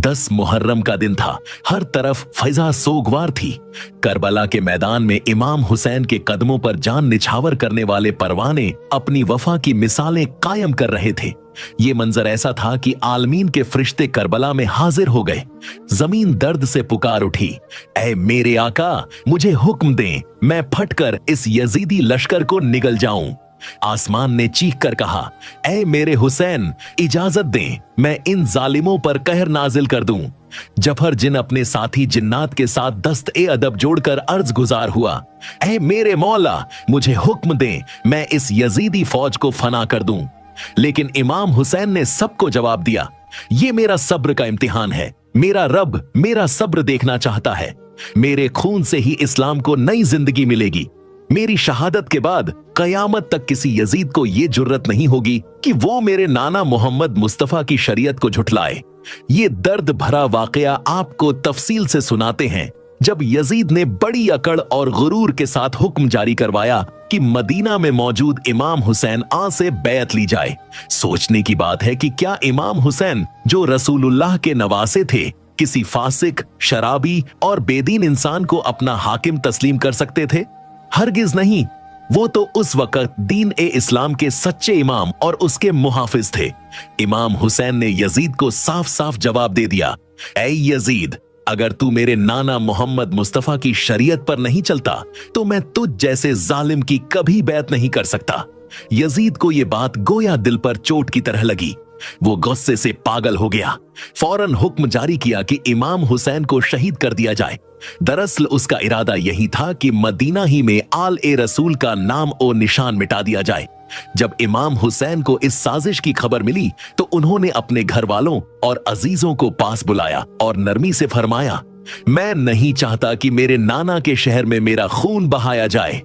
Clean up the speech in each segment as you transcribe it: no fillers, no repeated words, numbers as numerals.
10 मुहर्रम का दिन था। हर तरफ फिजा सोगवार थी। करबला के मैदान में इमाम हुसैन के कदमों पर जान निछावर करने वाले परवाने अपनी वफा की मिसालें कायम कर रहे थे। ये मंजर ऐसा था कि आलमीन के फरिश्ते करबला में हाजिर हो गए। जमीन दर्द से पुकार उठी, ऐ मेरे आका, मुझे हुक्म दें, मैं फटकर इस यजीदी लश्कर को निगल जाऊं। आसमान ने चीख कर कहा, ऐ मेरे हुसैन, इजाजत दें, मैं इन जालिमों पर कहर नाजिल कर दूं। जफर जिन अपने साथी जिन्नात के साथ दस्त ए अदब जोड़कर अर्ज गुजार हुआ, ऐ मेरे मौला, मुझे हुक्म दें, मैं इस यजीदी फौज को फना कर दूं। लेकिन इमाम हुसैन ने सबको जवाब दिया, ये मेरा सब्र का इम्तिहान है। मेरा रब मेरा सब्र देखना चाहता है। मेरे खून से ही इस्लाम को नई जिंदगी मिलेगी। मेरी शहादत के बाद कयामत तक किसी यजीद को यह जुर्रत नहीं होगी कि वो मेरे नाना मोहम्मद मुस्तफा की शरीयत को झुठलाए। ये दर्द भरा वाकया आपको तफसील से सुनाते हैं। जब यजीद ने बड़ी अकड़ और गुरूर के साथ हुक्म जारी करवाया कि मदीना में मौजूद इमाम हुसैन से बैत ली जाए। सोचने की बात है कि क्या इमाम हुसैन, जो रसूलुल्लाह के नवासे थे, किसी फासिक, शराबी और बेदीन इंसान को अपना हाकिम तस्लीम कर सकते थे? हरगिज नहीं। वो तो उस वक्त दीन ए इस्लाम के सच्चे इमाम और उसके मुहाफिज थे। इमाम हुसैन ने यजीद को साफ साफ जवाब दे दिया, ऐ यजीद, अगर तू मेरे नाना मोहम्मद मुस्तफा की शरीयत पर नहीं चलता तो मैं तुझ जैसे जालिम की कभी बैत नहीं कर सकता। यजीद को यह बात गोया दिल पर चोट की तरह लगी। वो गुस्से से पागल हो गया। फौरन हुक्म जारी किया कि इमाम हुसैन को शहीद कर दिया जाए। दरअसल उसका इरादा यही था कि मदीना ही में आल ए रसूल का नाम और निशान मिटा दिया जाए। जब इमाम हुसैन को इस साजिश की खबर मिली तो उन्होंने अपने घर वालों और अजीजों को पास बुलाया और नरमी से फरमाया, मैं नहीं चाहता कि मेरे नाना के शहर में मेरा खून बहाया जाए।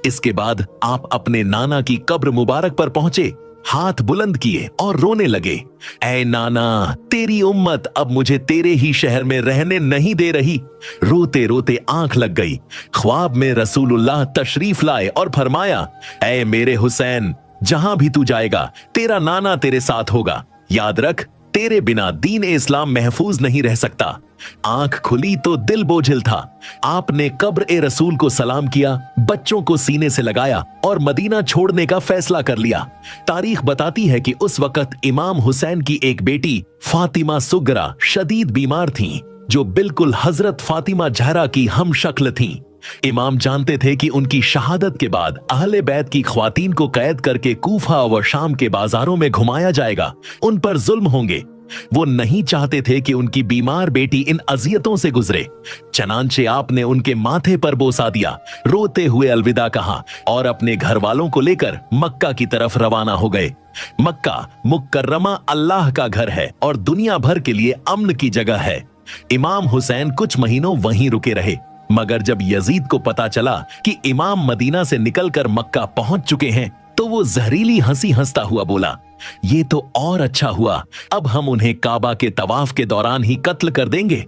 इसके बाद आप अपने नाना की कब्र मुबारक पर पहुंचे, हाथ बुलंद किए और रोने लगे, ऐ नाना, तेरी उम्मत अब मुझे तेरे ही शहर में रहने नहीं दे रही। रोते रोते आंख लग गई। ख्वाब में रसूलुल्लाह तशरीफ लाए और फरमाया, ऐ मेरे हुसैन, जहां भी तू जाएगा तेरा नाना तेरे साथ होगा। याद रख, तेरे बिना दीन ए इस्लाम महफूज नहीं रह सकता। आंख खुली तो दिल बोझिल था। आपने कब्र ए रसूल को सलाम किया, बच्चों को सीने से लगाया और मदीना छोड़ने का फैसला कर लिया। तारीख बताती है कि उस वक्त इमाम हुसैन की एक बेटी फातिमा सुगरा शदीद बीमार थीं, जो बिल्कुल हजरत फातिमा जहरा की हम शक्ल थीं। इमाम जानते थे कि उनकी शहादत के बाद अहले बैत की ख्वातीन को कैद करके कूफा व शाम के बाजारों में घुमाया जाएगा, उन पर जुल्म होंगे। वो नहीं चाहते थे कि उनकी बीमार बेटी इन अजियतों से गुजरे। चनांचे आपने उनके माथे पर बोसा दिया, रोते हुए अलविदा कहा और अपने घर वालों को लेकर मक्का की तरफ रवाना हो गए। मक्का मुकर्रमा अल्लाह का घर है और दुनिया भर के लिए अमन की जगह है। इमाम हुसैन कुछ महीनों वहीं रुके रहे, मगर जब यजीद को पता चला कि इमाम मदीना से निकलकर मक्का पहुंच चुके हैं तो वो जहरीली हंसी हंसता हुआ बोला, ये तो और अच्छा हुआ, अब हम उन्हें काबा के तवाफ के दौरान ही कत्ल कर देंगे।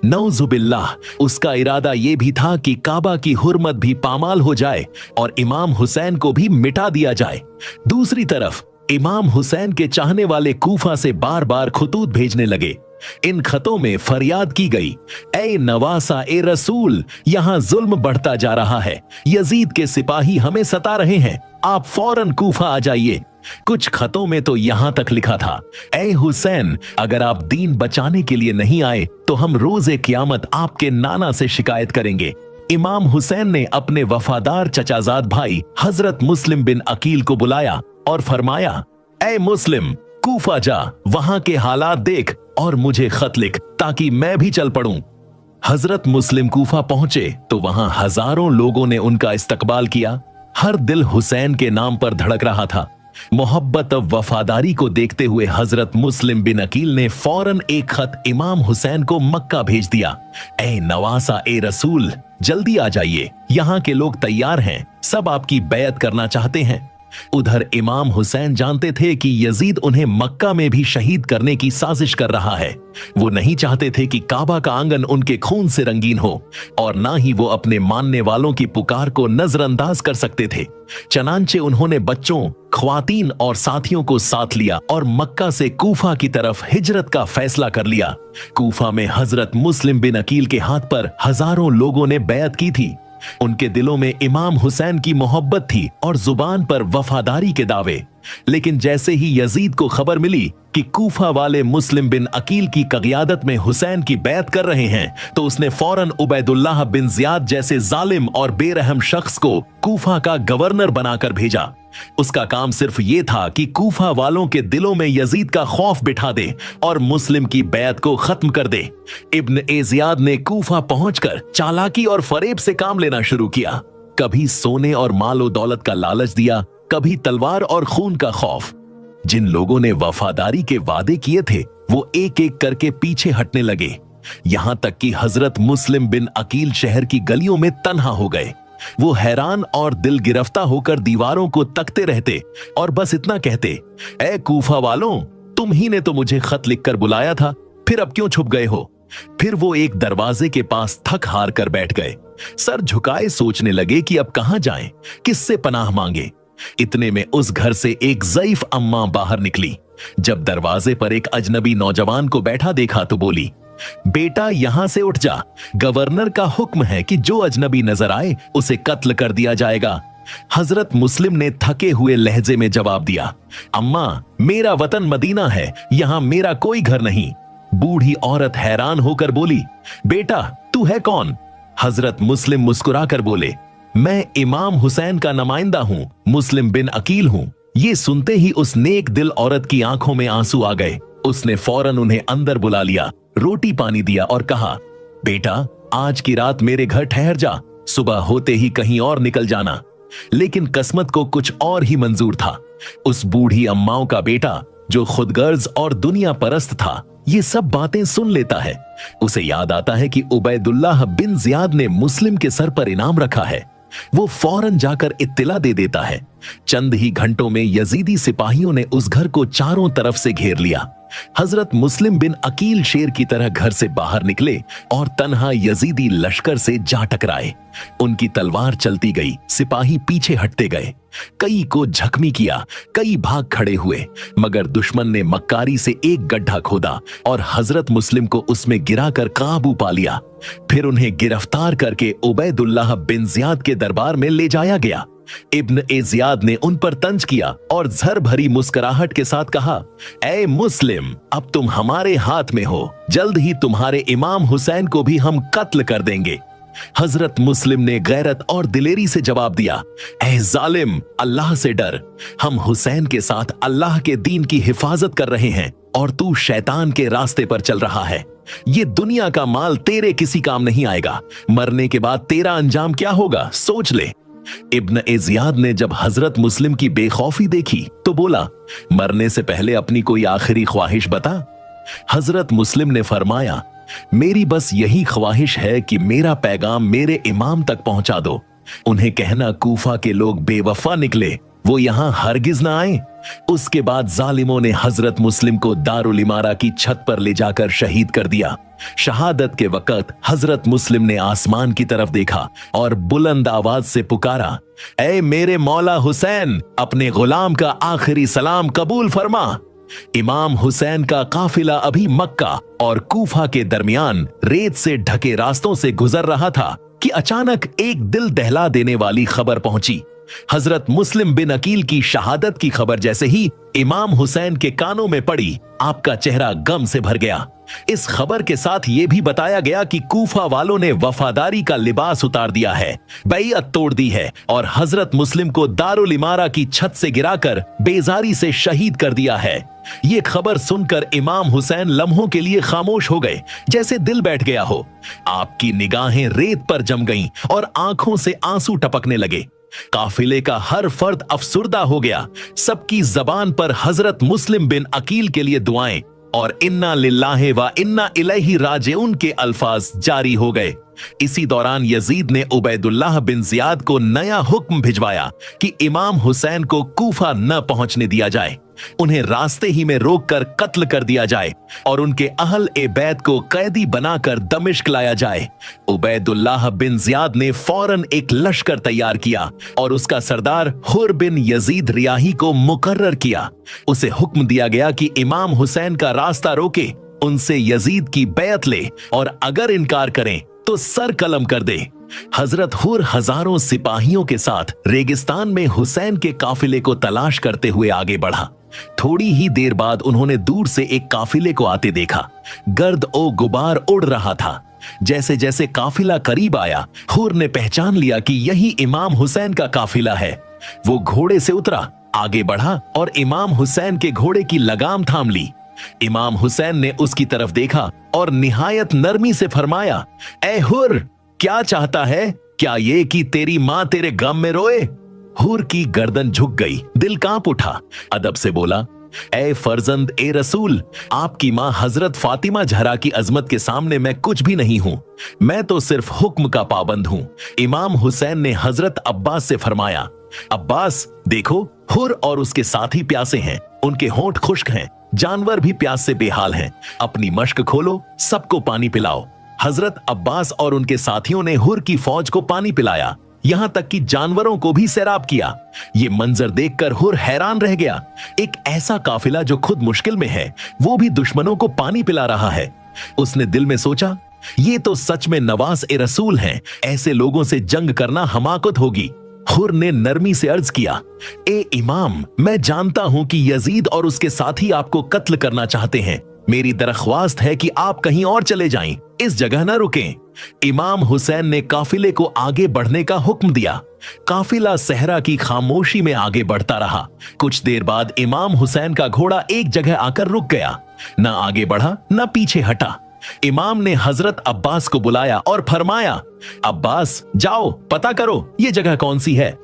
नौजुबिल्लाह, उसका इरादा यह भी था कि काबा की हुर्मत भी पामाल हो जाए और इमाम हुसैन को भी मिटा दिया जाए। दूसरी तरफ इमाम हुसैन के चाहने वाले कूफा से बार बार खुतूत भेजने लगे। इन खतों में फरियाद की गई, ऐ नवासा ए रसूल, यहां जुल्म बढ़ता जा रहा है, यजीद के सिपाही हमें सता रहे हैं, आप फौरन कूफा आ जाइए। कुछ खतों में तो यहां तक लिखा था, ऐ हुसैन, अगर आप दीन बचाने के लिए नहीं आए तो हम रोजे क़यामत आपके नाना से शिकायत करेंगे। इमाम हुसैन ने अपने वफादार चचाजाद भाई हजरत मुस्लिम बिन अकील को बुलाया और फरमाया, ऐ मुस्लिम, कूफा जा, वहां के हालात देख और मुझे खत लिख ताकि मैं भी चल पड़ूं। हजरत मुस्लिम कूफा पहुंचे तो वहां हजारों लोगों ने उनका इस्तकबाल किया। हर दिल हुसैन के नाम पर धड़क रहा था। मोहब्बत और वफादारी को देखते हुए हजरत मुस्लिम बिन अकील ने फौरन एक खत इमाम हुसैन को मक्का भेज दिया, ऐ नवासा ए रसूल, जल्दी आ जाइए, यहाँ के लोग तैयार हैं, सब आपकी बैत करना चाहते हैं। उधर इमाम हुसैन जानते थे कि यजीद उन्हें मक्का में भी शहीद करने की साजिश कर रहा है। वो नहीं चाहते थे कि काबा का आंगन उनके खून से रंगीन हो और ना ही वो अपने मानने वालों की पुकार को नजरअंदाज कर सकते थे। चनांचे उन्होंने बच्चों, ख्वातीन और साथियों को साथ लिया और मक्का से कूफा की तरफ हिजरत का फैसला कर लिया। कूफा में हजरत मुस्लिम बिन अकील के हाथ पर हजारों लोगों ने बैत की थी। उनके दिलों में इमाम हुसैन की मोहब्बत थी और जुबान पर वफादारी के दावे। लेकिन जैसे ही यजीद को खबर मिली कि कूफा वाले मुस्लिम बिन अकील की क़यादत में हुसैन की बैत कर रहे हैं, तो उसने फौरन उबैदुल्लाह बिन जियाद जैसे जालिम और बेरहम शख्स को कूफा का गवर्नर बनाकर भेजा। उसका काम सिर्फ ये था कि कूफा वालों के दिलों में यजीद का खौफ बिठा दे और मुस्लिम की बैत को खत्म कर दे। इब्न ए जियाद ने कूफा पहुंचकर चालाकी और फरेब से काम लेना शुरू किया। कभी सोने और मालो दौलत का लालच दिया, कभी तलवार और खून का खौफ। जिन लोगों ने वफादारी के वादे किए थे वो एक एक करके पीछे हटने लगे, यहां तक कि हजरत मुस्लिम बिन अकील शहर की गलियों में तन्हा हो गए। वो हैरान और दिल गिरफ्ता होकर दीवारों को तकते रहते और बस इतना कहते, ए कूफा वालों, तुम ही ने तो मुझे खत लिखकर बुलाया था, फिर अब क्यों छुप गए हो? फिर वो एक दरवाजे के पास थक हार कर बैठ गए। सर झुकाए सोचने लगे कि अब कहां जाएं, किससे पनाह मांगे। इतने में उस घर से एक ज़ईफ अम्मा बाहर निकली। जब दरवाजे पर एक अजनबी नौजवान को बैठा देखा तो बोली, बेटा यहां से उठ जा, गवर्नर का हुक्म है कि जो अजनबी नजर आए उसे कत्ल कर दिया जाएगा। हजरत मुस्लिम ने थके हुए लहजे में जवाब दिया, अम्मा, मेरा वतन मदीना है, यहां मेरा कोई घर नहीं। बूढ़ी औरत हैरान होकर बोली, बेटा तू है कौन? हजरत मुस्लिम मुस्कुराकर बोले, मैं इमाम हुसैन का नुमाइंदा हूं, मुस्लिम बिन अकील हूं। ये सुनते ही उस नेक दिल औरत की आंखों में आंसू आ गए। उसने फौरन उन्हें अंदर बुला लिया, रोटी पानी दिया और कहा, बेटा आज की रात मेरे घर ठहर जा, सुबह होते ही कहीं और निकल जाना। लेकिन किस्मत को कुछ और ही मंजूर था। उस बूढ़ी अम्माओं का बेटा, जो खुदगर्ज और दुनिया परस्त था, ये सब बातें सुन लेता है। उसे याद आता है कि उबैदुल्लाह बिन जियाद ने मुस्लिम के सर पर इनाम रखा है। वो फौरन जाकर इत्तिला दे देता है। चंद ही घंटों में यजीदी सिपाहियों ने उस घर को चारों तरफ से घेर लिया। हजरत मुस्लिम बिन अकील शेर की तरह घर से बाहर निकले और तन्हा यजीदी लश्कर से जा टकराए। उनकी तलवार चलती गई, सिपाही पीछे हटते गए। कई को जख्मी किया, कई भाग खड़े हुए, मगर दुश्मन ने मक्कारी से एक गड्ढा खोदा और हजरत मुस्लिम को उसमें गिराकर काबू पा लिया। फिर उन्हें गिरफ्तार करके उबैदुल्लाह बिन जियाद के दरबार में ले जाया गया। इब्न ए जियाद ने उन पर तंज किया और झर भरी मुस्कुराहट के साथ कहा, ए मुस्लिम, अब तुम हमारे हाथ में हो, जल्द ही तुम्हारे इमाम हुसैन को भी हम कत्ल कर देंगे। हजरत मुस्लिम ने गैरत और दिलेरी से जवाब दिया, ए जालिम, अल्लाह से डर, हम हुसैन के साथ अल्लाह के दीन की हिफाजत कर रहे हैं और तू शैतान के रास्ते पर चल रहा है। ये दुनिया का माल तेरे किसी काम नहीं आएगा, मरने के बाद तेरा अंजाम क्या होगा सोच ले। इब्न ए जियाद ने जब हजरत मुस्लिम की बेखौफी देखी तो बोला, मरने से पहले अपनी कोई आखिरी ख्वाहिश बता। हजरत मुस्लिम ने फरमाया, मेरी बस यही ख्वाहिश है कि मेरा पैगाम मेरे इमाम तक पहुंचा दो। उन्हें कहना कूफा के लोग बेवफा निकले, वो यहां हरगिज ना आए। उसके बाद जालिमों ने हजरत मुस्लिम को दारुल इमारा की छत पर ले जाकर शहीद कर दिया। शहादत के वक्त हजरत मुस्लिम ने आसमान की तरफ देखा और बुलंद आवाज से पुकारा, ऐ मेरे मौला हुसैन, अपने गुलाम का आखिरी सलाम कबूल फरमा। इमाम हुसैन का काफिला अभी मक्का और कूफा के दरमियान रेत से ढके रास्तों से गुजर रहा था कि अचानक एक दिल दहला देने वाली खबर पहुंची। हजरत मुस्लिम बिन अकील की शहादत की खबर जैसे ही इमाम हुसैन के कानों में पड़ी, आपका चेहरा गम से भर गया। इस खबर के साथ यह भी बताया गया कि कूफा वालों ने वफादारी का लिबास उतार दिया है, बैयत तोड़ दी है और हजरत मुस्लिम को दारुल इमारा की छत से गिराकर बेजारी से शहीद कर दिया है। ये खबर सुनकर इमाम हुसैन लम्हों के लिए खामोश हो गए, जैसे दिल बैठ गया हो। आपकी निगाहें रेत पर जम गईं और आंखों से आंसू टपकने लगे। काफिले का हर फर्द अफसुर्दा हो गया। सबकी जबान पर हजरत मुस्लिम बिन अकील के लिए दुआएं और इन्ना लिल्लाहि व इन्ना इलैहि राजिऊन के अल्फाज जारी हो गए। इसी दौरान यजीद ने उबैदुल्लाह बिन जियाद को नया हुक्म भिजवाया कि इमाम हुसैन को कूफा न पहुंचने दिया जाए, उन्हें रास्ते ही में रोककर कत्ल कर दिया जाए और उनके अहल ए बैत को कैदी बनाकर दमिश्क लाया जाए। उबैदुल्लाह बिन जियाद ने फौरन एक लश्कर तैयार किया और उसका सरदार हुर बिन यजीद रियाही को मुकर्रर किया। उसे हुक्म दिया गया कि इमाम हुसैन का रास्ता रोके, उनसे यजीद की बैत ले और अगर इनकार करें तो सर कलम कर दे। हजरत हुर हजारों सिपाहियों के साथ रेगिस्तान में हुसैन के काफिले को तलाश करते हुए आगे बढ़ा। थोड़ी ही देर बाद उन्होंने दूर से एक काफिले को आते देखा। गर्द ओ गुबार उड़ रहा था। जैसे जैसे काफिला करीब आया, हुर ने पहचान लिया कि यही इमाम हुसैन का काफिला है। वो घोड़े से उतरा, आगे बढ़ा और इमाम हुसैन के घोड़े की लगाम थाम ली। इमाम हुसैन ने उसकी तरफ देखा और निहायत नरमी से फरमाया, ए हुर, क्या चाहता है? क्या ये कि तेरी मां तेरे गम में रोए? हुर की गर्दन झुक गई, दिल कांप उठा। अदब से बोला, ए फर्जंद ए रसूल, आपकी मां हजरत फातिमा जहरा की अजमत के सामने मैं कुछ भी नहीं हूं, मैं तो सिर्फ हुक्म का पाबंद हूं। इमाम हुसैन ने हजरत अब्बास से फरमाया, अब्बास देखो, हुर और उसके साथी प्यासे हैं, उनके होंठ खुश्क हैं, जानवर भी प्यास से बेहाल हैं, अपनी मश्क खोलो, सबको पानी पिलाओ। हजरत अब्बास और उनके साथियों ने हुर की फौज को पानी पिलाया, यहां तक कि जानवरों को भी सैराब किया। ये मंजर देखकर हुर हैरान रह गया। एक ऐसा काफिला जो खुद मुश्किल में है, वो भी दुश्मनों को पानी पिला रहा है। उसने दिल में सोचा, ये तो सच में नवास ए रसूल हैं, ऐसे लोगों से जंग करना हमाकत होगी। हुर ने नरमी से अर्ज किया, ए इमाम, मैं जानता हूं कि यजीद और उसके साथी आपको कत्ल करना चाहते हैं। मेरी दरख्वास्त है कि आप कहीं और चले जाएं, इस जगह न रुकें। इमाम हुसैन ने काफिले को आगे बढ़ने का हुक्म दिया। काफिला सहरा की खामोशी में आगे बढ़ता रहा। कुछ देर बाद इमाम हुसैन का घोड़ा एक जगह आकर रुक गया, न आगे बढ़ा न पीछे हटा। इमाम ने हजरत अब्बास को बुलाया और फरमाया, अब्बास जाओ पता करो ये जगह कौन सी है।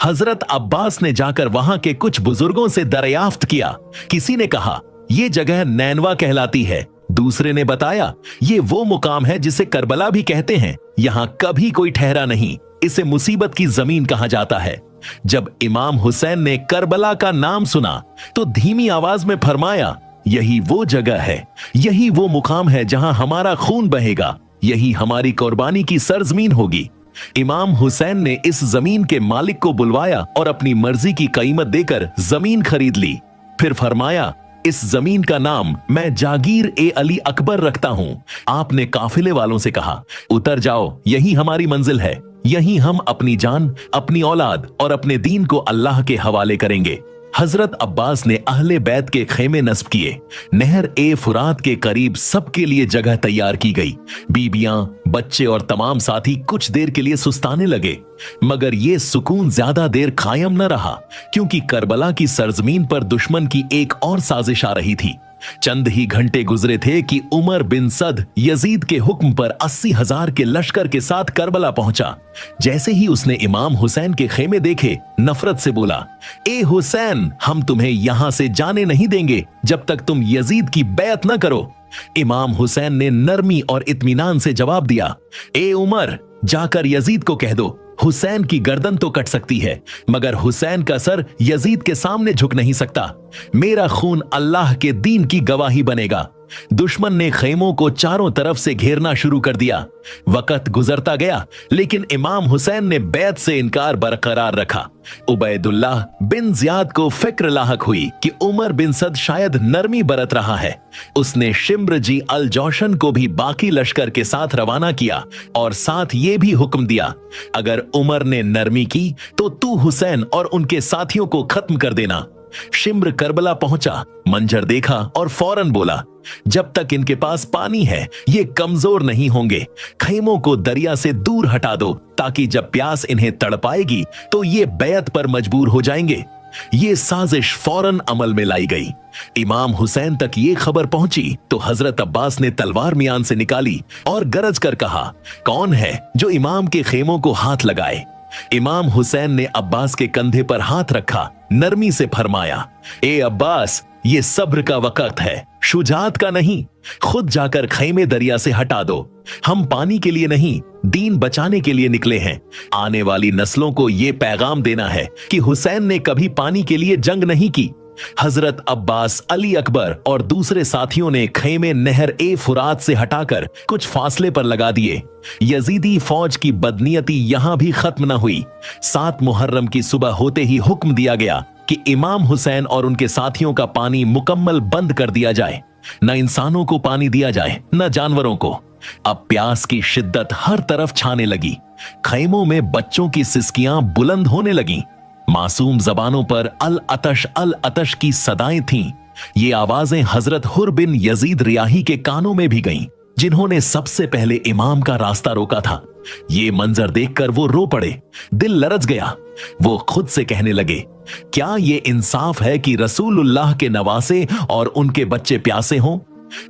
हजरत अब्बास ने जाकर वहां के कुछ बुजुर्गों से दरियाफ्त किया। किसी ने कहा ये जगह नैनवा कहलाती है, दूसरे ने बताया ये वो मुकाम है जिसे करबला भी कहते हैं, यहां कभी कोई ठहरा नहीं, इसे मुसीबत की जमीन कहा जाता है। जब इमाम हुसैन ने करबला का नाम सुना तो धीमी आवाज में फरमाया, यही वो जगह है, यही वो मुकाम है जहां हमारा खून बहेगा, यही हमारी कुर्बानी की सरजमीन होगी। इमाम हुसैन ने इस जमीन के मालिक को बुलवाया और अपनी मर्जी की कीमत देकर जमीन खरीद ली। फिर फरमाया, इस जमीन का नाम मैं जागीर ए अली अकबर रखता हूं। आपने काफिले वालों से कहा, उतर जाओ, यही हमारी मंजिल है, यही हम अपनी जान, अपनी औलाद और अपने दीन को अल्लाह के हवाले करेंगे। हजरत अब्बास ने अहले बैत के खेमे नस्ब किए। नहर ए फुरात के करीब सबके लिए जगह तैयार की गई। बीबियां, बच्चे और तमाम साथी कुछ देर के लिए सुस्ताने लगे, मगर ये सुकून ज्यादा देर कायम न रहा, क्योंकि करबला की सरजमीन पर दुश्मन की एक और साजिश आ रही थी। चंद ही घंटे गुजरे थे कि उमर बिन सद यजीद के हुक्म पर 80,000 के लश्कर के साथ करबला पहुंचा। जैसे ही उसने इमाम हुसैन के खेमे देखे, नफरत से बोला, ए हुसैन, हम तुम्हें यहां से जाने नहीं देंगे जब तक तुम यजीद की बैत न करो। इमाम हुसैन ने नरमी और इत्मीनान से जवाब दिया, ए उमर, जाकर यजीद को कह दो, हुसैन की गर्दन तो कट सकती है, मगर हुसैन का सर यजीद के सामने झुक नहीं सकता। मेरा खून अल्लाह के दीन की गवाही बनेगा। दुश्मन ने खेमों को चारों तरफ से घेरना शुरू कर दिया। वक्त गुजरता गया, लेकिन इमाम हुसैन ने बैत से इनकार बरकरार रखा। उबैदुल्लाह बिन जियाद को फिक्र लाहक हुई कि उमर बिन सद शायद नरमी बरत रहा है। उसने शिम्र जी अल जौशन को भी बाकी लश्कर के साथ रवाना किया और साथ ये भी हुक्म दिया, अगर उमर ने नरमी की तो तू हुसैन और उनके साथियों को खत्म कर देना। शिम्र करबला पहुंचा, मंजर देखा और फौरन बोला, जब तक इनके पास पानी है ये कमजोर नहीं होंगे। खेमों को दरिया से दूर हटा दो, ताकि जब प्यास इन्हें तड़पाएगी तो ये बैत पर मजबूर हो जाएंगे। ये साजिश फौरन अमल में लाई गई। इमाम हुसैन तक ये खबर पहुंची तो हजरत अब्बास ने तलवार मियान से निकाली और गरज कर कहा, कौन है जो इमाम के खेमों को हाथ लगाए। इमाम हुसैन ने अब्बास के कंधे पर हाथ रखा, नरमी से फरमाया, ए अब्बास, ये सब्र का वक्त है, शुजात का नहीं, खुद जाकर खैमे दरिया से हटा दो। हम पानी के लिए नहीं, दीन बचाने के लिए निकले हैं। आने वाली नस्लों को यह पैगाम देना है कि हुसैन ने कभी पानी के लिए जंग नहीं की। हजरत अब्बास, अली अकबर और दूसरे साथियों ने खैमे नहर ए फुरात से हटाकर कुछ फासले पर लगा दिए। यजीदी फौज की बदनीयती यहां भी खत्म न हुई। 7 मुहर्रम की सुबह होते ही हुक्म दिया गया कि इमाम हुसैन और उनके साथियों का पानी मुकम्मल बंद कर दिया जाए। न इंसानों को पानी दिया जाए, न जानवरों को। अब प्यास की शिद्दत हर तरफ छाने लगी। खैमों में बच्चों की सिसकियां बुलंद होने लगीं। मासूम जबानों पर अल अतश की सदाएं थीं। ये आवाजें हजरत हुर बिन यजीद रियाही के कानों में भी गईं, जिन्होंने सबसे पहले इमाम का रास्ता रोका था। ये मंजर देखकर वो रो पड़े, दिल लरज गया। वो खुद से कहने लगे, क्या ये इंसाफ है कि रसूलुल्लाह के नवासे और उनके बच्चे प्यासे हों?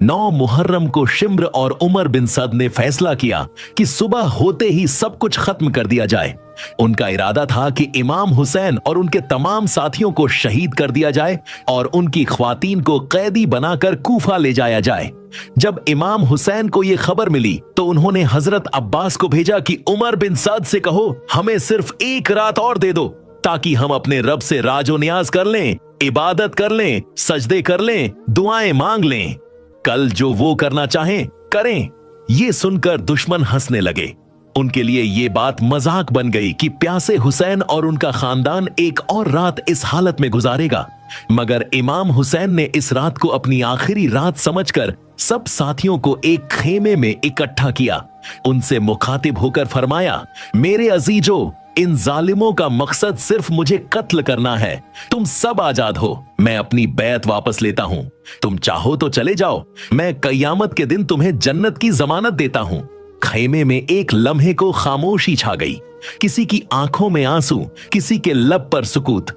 9 मुहर्रम को शिम्र और उमर बिन सद ने फैसला किया कि सुबह होते ही सब कुछ खत्म कर दिया जाए। उनका इरादा था कि इमाम हुसैन और उनके तमाम साथियों को शहीद कर दिया जाए और उनकी ख्वातीन को कैदी बनाकर कूफा ले जाया जाए। जब इमाम हुसैन को यह खबर मिली तो उन्होंने हजरत अब्बास को भेजा कि उमर बिन सद से कहो, हमें सिर्फ 1 रात और दे दो ताकि हम अपने रब से राजो नियाज कर लें, इबादत कर लें, सजदे कर लें, दुआएं मांग लें। कल जो वो करना चाहें करें। ये सुनकर दुश्मन हंसने लगे। उनके लिए ये बात मजाक बन गई कि प्यासे हुसैन और उनका खानदान एक और रात इस हालत में गुजारेगा। मगर इमाम हुसैन ने इस रात को अपनी आखिरी रात समझकर सब साथियों को एक खेमे में इकट्ठा किया। उनसे मुखातिब होकर फरमाया, मेरे अजीजों, इन जालिमों का मकसद सिर्फ मुझे कत्ल करना है। तुम सब आजाद हो, मैं अपनी बैत वापस लेता हूं। तुम चाहो तो चले जाओ, मैं कयामत के दिन तुम्हें जन्नत की जमानत देता हूं। खैमे में एक लम्हे को खामोशी छा गई। किसी की आंखों में आंसू, किसी के लब पर सुकूत।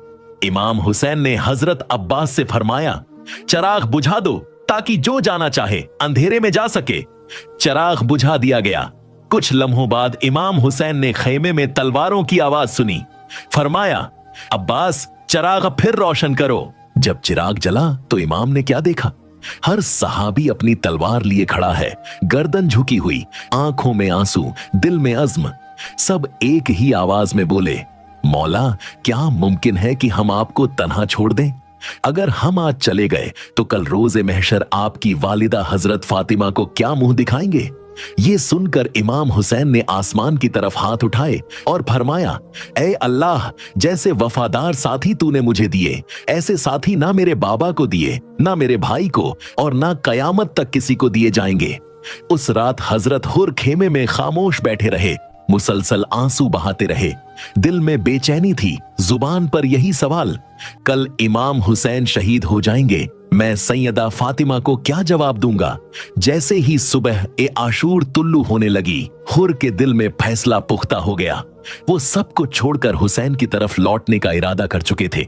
इमाम हुसैन ने हजरत अब्बास से फरमाया, चराग बुझा दो ताकि जो जाना चाहे अंधेरे में जा सके। चराग बुझा दिया गया। कुछ लम्हों बाद इमाम हुसैन ने खैमे में तलवारों की आवाज सुनी। फरमाया, अब्बास, चिराग फिर रोशन करो। जब चिराग जला तो इमाम ने क्या देखा? हर सहाबी अपनी तलवार लिए खड़ा है, गर्दन झुकी हुई, आंखों में आंसू, दिल में अज़्म। सब एक ही आवाज में बोले, मौला, क्या मुमकिन है कि हम आपको तन्हा छोड़ दें? अगर हम आज चले गए तो कल रोज़े महशर आपकी वालिदा हजरत फातिमा को क्या मुंह दिखाएंगे? ये सुनकर इमाम हुसैन ने आसमान की तरफ हाथ उठाए और फरमाया, ऐ अल्लाह, जैसे वफादार साथी तूने मुझे दिए, ऐसे साथी ना मेरे बाबा को दिए, ना मेरे भाई को, और ना कयामत तक किसी को दिए जाएंगे। उस रात हजरत हुर खेमे में खामोश बैठे रहे, मुसलसल आंसू बहाते रहे। दिल में बेचैनी थी, जुबान पर यही सवाल, कल इमाम हुसैन शहीद हो जाएंगे, मैं सैयदा फातिमा को क्या जवाब दूंगा? जैसे ही सुबह ए आशूर तुल्लू होने लगी, हुर के दिल में फैसला पुख्ता हो गया। वो सब कुछ छोड़कर हुसैन की तरफ लौटने का इरादा कर चुके थे।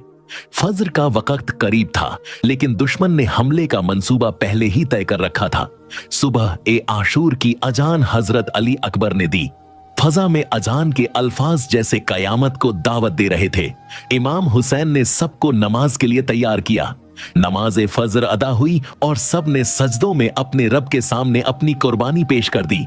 फज्र का वक्त करीब था, लेकिन दुश्मन ने हमले का मंसूबा पहले ही तय कर रखा था। सुबह ए आशूर की अजान हजरत अली अकबर ने दी। फजा में अजान के अल्फाज जैसे कयामत को दावत दे रहे थे। इमाम हुसैन ने सबको नमाज के लिए तैयार किया। नमाज फजर अदा हुई और सब ने सजदों में अपने रब के सामने अपनी कुर्बानी पेश कर दी।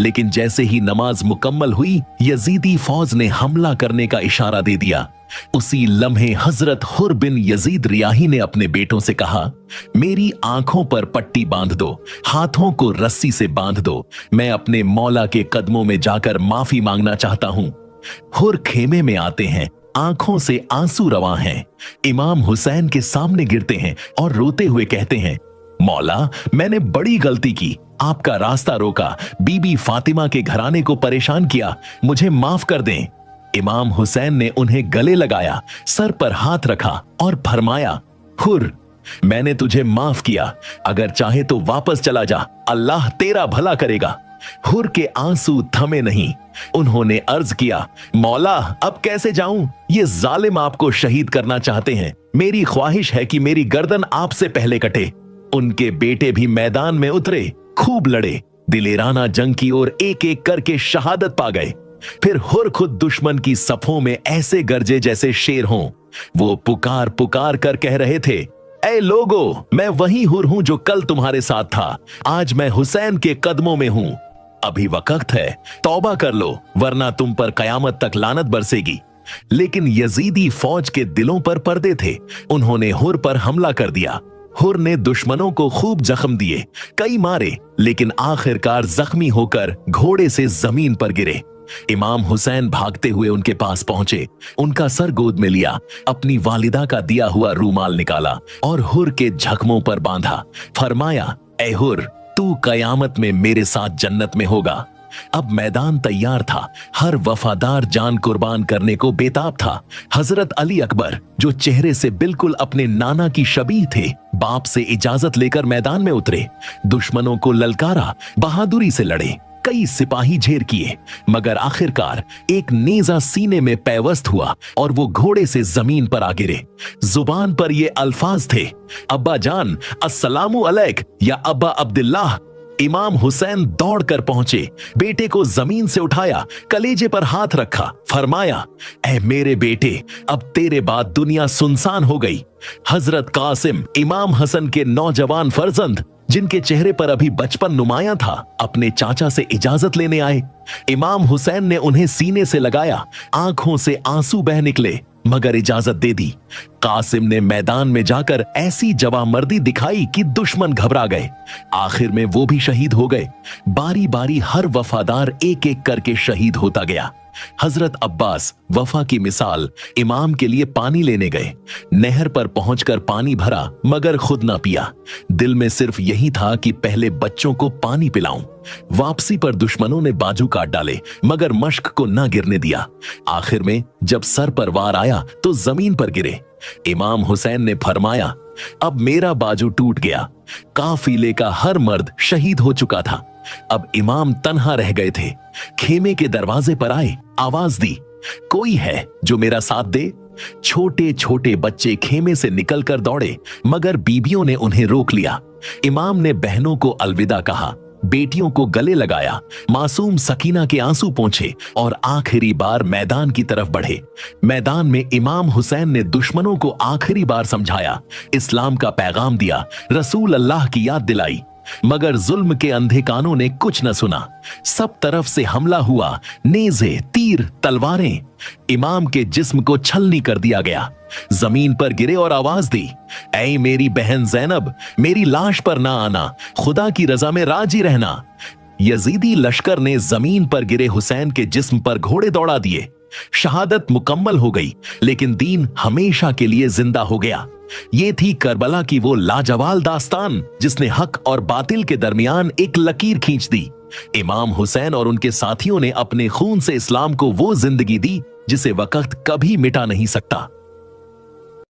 लेकिन जैसे ही नमाज मुकम्मल हुई, यजीदी फौज ने हमला करने का इशारा दे दिया। उसी लम्हे हजरत हुर बिन यजीद रियाही ने अपने बेटों से कहा, मेरी आंखों पर पट्टी बांध दो, हाथों को रस्सी से बांध दो, मैं अपने मौला के कदमों में जाकर माफी मांगना चाहता हूं। हुर खेमे में आते हैं, आंखों से आंसू रवां हैं, इमाम हुसैन के सामने गिरते हैं और रोते हुए कहते हैं, मौला, मैंने बड़ी गलती की, आपका रास्ता रोका, बीबी फातिमा के घराने को परेशान किया, मुझे माफ कर दें। इमाम हुसैन ने उन्हें गले लगाया, सर पर हाथ रखा और फरमाया, हुर, मैंने तुझे माफ किया, अगर चाहे तो वापस चला जा, अल्लाह तेरा भला करेगा। हुर के आंसू थमे नहीं। उन्होंने अर्ज किया, मौला, अब कैसे जाऊं? ये जालिम आपको शहीद करना चाहते हैं। मेरी ख्वाहिश है कि मेरी गर्दन आपसे पहले कटे। उनके बेटे भी मैदान में उतरे, खूब लड़े, दिलेराना जंग की ओर एक एक करके शहादत पा गए। फिर हुर खुद दुश्मन की सफों में ऐसे गरजे जैसे शेर हों। वो पुकार पुकार कर कह रहे थे, ऐ लोगो, मैं वही हुर हूं जो कल तुम्हारे साथ था। आज मैं हुसैन के कदमों में हूं। अभी वक्त है, तौबा कर लो, वरना तुम पर कयामत तक लानत बरसेगी। लेकिन यजीदी फौज के दिलों पर पर्दे थे। उन्होंने हुर पर हमला कर दिया। हुर ने दुश्मनों को खूब जख्म दिए, कई मारे, लेकिन आखिरकार जख्मी होकर घोड़े से जमीन पर गिरे। इमाम हुसैन भागते हुए उनके पास पहुंचे, उनका सर गोद में लिया, अपनी वालिदा का दिया हुआ रूमाल निकाला और हुर के जख्मों पर बांधा। फरमाया, ऐ हुर, तू कयामत में मेरे साथ जन्नत में होगा। अब मैदान तैयार था। हर वफादार जान कुर्बान करने को बेताब था। हजरत अली अकबर, जो चेहरे से बिल्कुल अपने नाना की शबीह थे, बाप से इजाजत लेकर मैदान में उतरे। दुश्मनों को ललकारा, बहादुरी से लड़े, कई सिपाही झेर किए, मगर आखिरकार एक नेजा सीने में पैवस्त हुआ और वो घोड़े से जमीन पर आ गिरे। जुबान पर ये अल्फाज थे, अब्बा जान, अस्सलामु अलैक या अब्बा अब्दुल्लाह। इमाम हुसैन दौड़कर पहुंचे, बेटे को जमीन से उठाया, कलेजे पर हाथ रखा, फरमाया, ऐ मेरे बेटे, अब तेरे बाद दुनिया सुनसान हो गई। हजरत कासिम, इमाम हसन के नौजवान फर्जंद, जिनके चेहरे पर अभी बचपन नुमाया था, अपने चाचा से इजाजत लेने आए। इमाम हुसैन ने उन्हें सीने से लगाया, आंखों से आंसू बह निकले, मगर इजाजत दे दी। कासिम ने मैदान में जाकर ऐसी जवामर्दी दिखाई कि दुश्मन घबरा गए। आखिर में वो भी शहीद हो गए। बारी बारी हर वफादार एक एक करके शहीद होता गया। हजरत अब्बास वफा की मिसाल इमाम के लिए पानी लेने गए। नहर पर पहुंचकर पानी भरा, मगर खुद ना पिया। दिल में सिर्फ यही था कि पहले बच्चों को पानी पिलाऊं। वापसी पर दुश्मनों ने बाजू काट डाले, मगर मश्क को ना गिरने दिया। आखिर में जब सर पर वार आया तो जमीन पर गिरे। इमाम हुसैन ने फरमाया, अब मेरा बाजू टूट गया। काफिले का हर मर्द शहीद हो चुका था। अब इमाम तन्हा रह गए थे। खेमे के दरवाजे पर आए, आवाज दी, कोई है जो मेरा साथ दे? छोटे छोटे बच्चे खेमे से निकलकर दौड़े, मगर बीबियों ने उन्हें रोक लिया। इमाम ने बहनों को अलविदा कहा, बेटियों को गले लगाया, मासूम सकीना के आंसू पोंछे और आखिरी बार मैदान की तरफ बढ़े। मैदान में इमाम हुसैन ने दुश्मनों को आखिरी बार समझाया, इस्लाम का पैगाम दिया, रसूल अल्लाह की याद दिलाई, मगर जुल्म के अंधे कानों ने कुछ न सुना। सब तरफ से हमला हुआ, नेज़े, तीर, तलवारें। इमाम के जिस्म को छलनी कर दिया गया। जमीन पर गिरे और आवाज दी, ऐ मेरी बहन ज़ैनब, मेरी लाश पर ना आना, खुदा की रजा में राजी रहना। यजीदी लश्कर ने जमीन पर गिरे हुसैन के जिस्म पर घोड़े दौड़ा दिए। शहादत मुकम्मल हो गई, लेकिन दीन हमेशा के लिए जिंदा हो गया। ये थी करबला की वो लाजवाब दास्तान जिसने हक और बातिल के दरमियान एक लकीर खींच दी। इमाम हुसैन और उनके साथियों ने अपने खून से इस्लाम को वो जिंदगी दी जिसे वक्त कभी मिटा नहीं सकता।